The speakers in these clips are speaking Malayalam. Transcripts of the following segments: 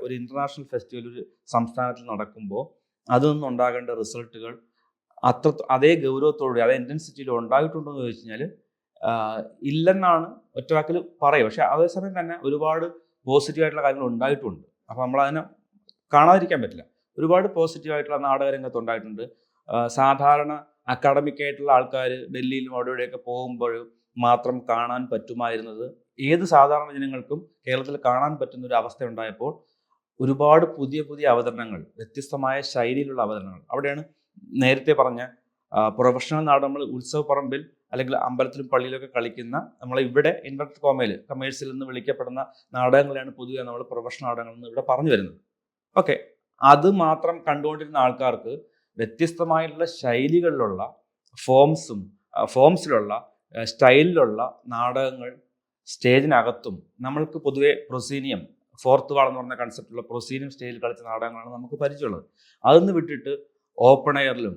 ഒരു ഇൻ്റർനാഷണൽ ഫെസ്റ്റിവൽ ഒരു സംസ്ഥാനത്തിൽ നടക്കുമ്പോൾ അതിൽ നിന്നുണ്ടാകേണ്ട റിസൾട്ടുകൾ അതേ ഗൗരവത്തോടെ അതേ ഇൻറ്റൻസിറ്റിയിൽ ഉണ്ടായിട്ടുണ്ടോ എന്ന് ചോദിച്ചു കഴിഞ്ഞാൽ ഇല്ലെന്നാണ് ഒറ്റവാക്കിൽ പറയുക. പക്ഷെ അതേസമയം തന്നെ ഒരുപാട് പോസിറ്റീവായിട്ടുള്ള കാര്യങ്ങൾ ഉണ്ടായിട്ടുണ്ട്. അപ്പോൾ നമ്മളതിനെ കാണാതിരിക്കാൻ പറ്റില്ല. ഒരുപാട് പോസിറ്റീവായിട്ടുള്ള നാടകരംഗത്ത് ഉണ്ടായിട്ടുണ്ട്. സാധാരണ അക്കാഡമിക്കായിട്ടുള്ള ആൾക്കാർ ഡൽഹിയിലും അവിടെ ഇവിടെയൊക്കെ പോകുമ്പോൾ മാത്രം കാണാൻ പറ്റുമായിരുന്നത് ഏത് സാധാരണ ജനങ്ങൾക്കും കേരളത്തിൽ കാണാൻ പറ്റുന്ന ഒരു അവസ്ഥ ഉണ്ടായപ്പോൾ ഒരുപാട് പുതിയ പുതിയ അവതരണങ്ങൾ, വ്യത്യസ്തമായ ശൈലിയിലുള്ള അവതരണങ്ങൾ. അവിടെയാണ് നേരത്തെ പറഞ്ഞ പ്രൊഫഷണൽ നാടകങ്ങൾ ഉത്സവപ്പറമ്പിൽ അല്ലെങ്കിൽ അമ്പലത്തിലും പള്ളിയിലൊക്കെ കളിക്കുന്ന നമ്മളെ ഇവിടെ ഇൻവെർട്ടഡ് കോമയിൽ കമേഴ്സിൽ നിന്ന് വിളിക്കപ്പെടുന്ന നാടകങ്ങളെയാണ് പൊതുവെ നമ്മൾ പ്രൊഫഷണൽ നാടകങ്ങൾ എന്ന് ഇവിടെ പറഞ്ഞു വരുന്നത്. ഓക്കെ, അത് മാത്രം കണ്ടുകൊണ്ടിരുന്ന ആൾക്കാർക്ക് വ്യത്യസ്തമായിട്ടുള്ള ശൈലികളിലുള്ള ഫോംസിലുള്ള സ്റ്റൈലിലുള്ള നാടകങ്ങൾ സ്റ്റേജിനകത്തും നമ്മൾക്ക് പൊതുവെ പ്രൊസീനിയം, ഫോർത്ത് വാൾ എന്ന് പറഞ്ഞ കൺസെപ്റ്റുള്ള പ്രൊസീനിയം സ്റ്റേജിൽ കളിച്ച നാടകങ്ങളാണ് നമുക്ക് പരിചയമുള്ളത്. അതൊന്ന് വിട്ടിട്ട് ഓപ്പൺ എയറിലും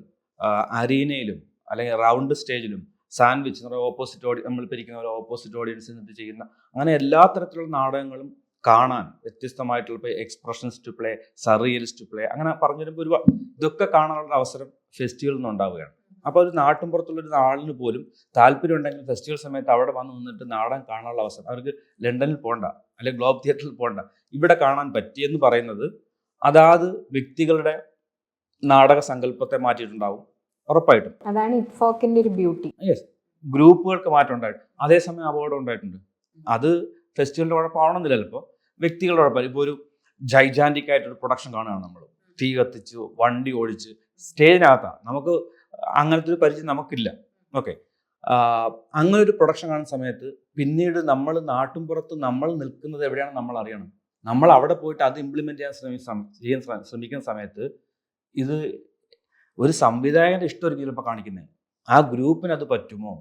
അരീനയിലും അല്ലെങ്കിൽ റൗണ്ട് സ്റ്റേജിലും സാൻഡ്വിച്ച് എന്ന് പറയുന്ന നമ്മളിപ്പോൾ ഇരിക്കുന്ന ഒരു ഓപ്പോസിറ്റ് ഓഡിയൻസിൽ നിന്നിട്ട് ചെയ്യുന്ന അങ്ങനെ എല്ലാ തരത്തിലുള്ള നാടകങ്ങളും കാണാൻ വ്യത്യസ്തമായിട്ടുള്ള ഇപ്പോൾ എക്സ്പ്രഷൻസ് പ്ലേ, സറിയലിസ്റ്റ് പ്ലേ, അങ്ങനെ പറഞ്ഞു വരുമ്പോൾ ഒരുപാട് ഇതൊക്കെ കാണാനുള്ള അവസരം ഫെസ്റ്റിവലിൽ നിന്ന് ഉണ്ടാവുകയാണ്. അപ്പോൾ ഒരു നാട്ടിൻപുറത്തുള്ളൊരു ആളിന് പോലും താല്പര്യം ഉണ്ടെങ്കിൽ ഫെസ്റ്റിവൽ സമയത്ത് അവിടെ വന്ന് നിന്നിട്ട് നാടകം കാണാനുള്ള അവസരം, അവർക്ക് ലണ്ടനിൽ പോകണ്ട അല്ലെങ്കിൽ ഗ്ലോബ് തിയേറ്ററിൽ പോകണ്ട, ഇവിടെ കാണാൻ പറ്റിയെന്ന് പറയുന്നത് അതാത് വ്യക്തികളുടെ നാടക സങ്കല്പത്തെ മാറ്റിയിട്ടുണ്ടാവും ഉറപ്പായിട്ടും. അതാണ് ഇറ്റ്ഫോക്കിന്റെ ഒരു ബ്യൂട്ടി. യെസ്, ഗ്രൂപ്പുകൾക്ക് മാറ്റം ഉണ്ടായിട്ടുണ്ട്, അതേസമയം അപകടം ഉണ്ടായിട്ടുണ്ട്. അത് ഫെസ്റ്റിവലിൻ്റെ കുഴപ്പമാവണമെന്നില്ല, ഇപ്പോൾ വ്യക്തികളുടെ കുഴപ്പമില്ല. ഇപ്പോൾ ഒരു ജൈജാൻറ്റിക് ആയിട്ടൊരു പ്രൊഡക്ഷൻ കാണുകയാണ്, നമ്മൾ തീ കത്തിച്ചു വണ്ടി ഓടിച്ച് സ്റ്റേജിനകത്താണ്, നമുക്ക് അങ്ങനത്തെ ഒരു പരിചയം നമുക്കില്ല. ഓക്കെ, അങ്ങനെ ഒരു പ്രൊഡക്ഷൻ കാണുന്ന സമയത്ത് പിന്നീട് നമ്മൾ നാട്ടിൻപുറത്ത് നമ്മൾ നിൽക്കുന്നത് എവിടെയാണ് നമ്മൾ അറിയണം. നമ്മൾ അവിടെ പോയിട്ട് അത് ഇംപ്ലിമെൻറ്റ് ചെയ്യാൻ ശ്രമിക്കുന്ന സമയത്ത് ഇത് ഒരു സംവിധായകൻ്റെ ഇഷ്ടമായിരിക്കും ചിലപ്പോൾ കാണിക്കുന്നത്. ആ ഗ്രൂപ്പിന് അത് പറ്റുമോ,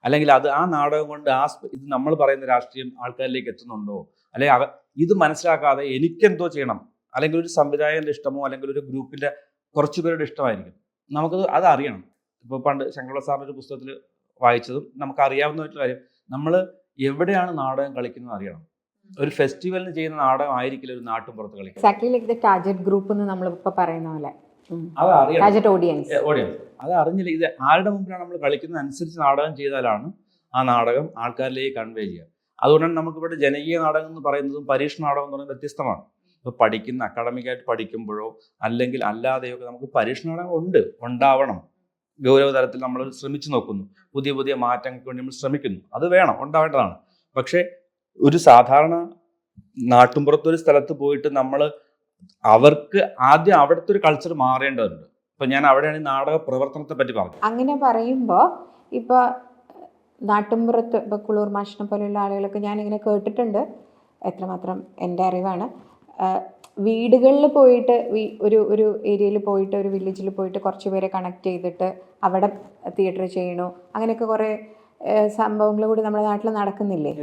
അല്ലെങ്കിൽ അത് ആ നാടകം കൊണ്ട് ഇത് നമ്മൾ പറയുന്ന രാഷ്ട്രീയം ആൾക്കാരിലേക്ക് എത്തുന്നുണ്ടോ, അല്ലെങ്കിൽ ഇത് മനസ്സിലാക്കാതെ എനിക്കെന്തോ ചെയ്യണം, അല്ലെങ്കിൽ ഒരു സംവിധായകൻ്റെ ഇഷ്ടമോ അല്ലെങ്കിൽ ഒരു ഗ്രൂപ്പിൻ്റെ കുറച്ച് പേരുടെ ഇഷ്ടമായിരിക്കും. നമുക്കത് അതറിയണം. ഇപ്പോൾ പണ്ട് ശങ്കരപിള്ള സാറിൻ്റെ ഒരു പുസ്തകത്തിൽ വായിച്ചതും നമുക്കറിയാവുന്നതായിട്ടുള്ള കാര്യം, നമ്മൾ എവിടെയാണ് നാടകം കളിക്കുന്നത് അറിയണം. ഒരു ഫെസ്റ്റിവലിന് ചെയ്യുന്ന നാടകം ആയിരിക്കില്ല ഒരു നാട്ടിൻപുറത്ത് കളിക്കുന്നത്. ടാർഗറ്റ് ഗ്രൂപ്പ് എന്ന് നമ്മൾ ഇപ്പോൾ പറയുന്ന പോലെ ഓഡിയൻസ് അത് അറിഞ്ഞില്ല. ഇത് ആരുടെ മുമ്പിലാണ് നമ്മൾ കളിക്കുന്നത് അനുസരിച്ച് നാടകം ചെയ്താലാണ് ആ നാടകം ആൾക്കാരിലേക്ക് കൺവേ ചെയ്യുക. അതുകൊണ്ടാണ് നമുക്കിവിടെ ജനകീയ നാടകം എന്ന് പറയുന്നതും പരീക്ഷ നാടകം എന്ന് പറയുന്നത് വ്യത്യസ്തമാണ്. ഇപ്പോൾ പഠിക്കുന്ന അക്കാഡമിക്കായിട്ട് പഠിക്കുമ്പോഴോ അല്ലെങ്കിൽ അല്ലാതെയോ ഒക്കെ നമുക്ക് പരീക്ഷ നാടകം ഉണ്ടാവണം. ഗൗരവതലത്തിൽ നമ്മൾ ശ്രമിച്ചു നോക്കുന്നു, പുതിയ പുതിയ മാറ്റങ്ങൾക്ക് വേണ്ടി നമ്മൾ ശ്രമിക്കുന്നു, അത് വേണം, ഉണ്ടാവേണ്ടതാണ്. പക്ഷേ ഒരു സാധാരണ നാട്ടിൻപുറത്തൊരു സ്ഥലത്ത് പോയിട്ട് നമ്മൾ അവർക്ക് ആദ്യം അവിടുത്തെ ഒരു കൾച്ചർ മാറേണ്ടതുണ്ട്. ഇപ്പൊ ഞാൻ അവിടെയാണ് നാടക പ്രവർത്തനത്തെ പറ്റി പറഞ്ഞത്. അങ്ങനെ പറയുമ്പോൾ ഇപ്പൊ നാട്ടിൻപുറത്ത് ഇപ്പൊ കുളൂർ മാഷിനെ പോലെയുള്ള ആളുകളൊക്കെ ഞാനിങ്ങനെ കേട്ടിട്ടുണ്ട്, എത്രമാത്രം എൻ്റെ അറിവാണ്. വീടുകളിൽ പോയിട്ട് ഒരു ഏരിയയിൽ പോയിട്ട് ഒരു വില്ലേജിൽ പോയിട്ട് കുറച്ച് പേരെ കണക്ട് ചെയ്തിട്ട് അവിടെ തിയേറ്റർ ചെയ്യണു, അങ്ങനെയൊക്കെ കുറേ സംഭവങ്ങൾ കൂടി നമ്മുടെ നാട്ടിൽ നടക്കുന്നില്ലേ?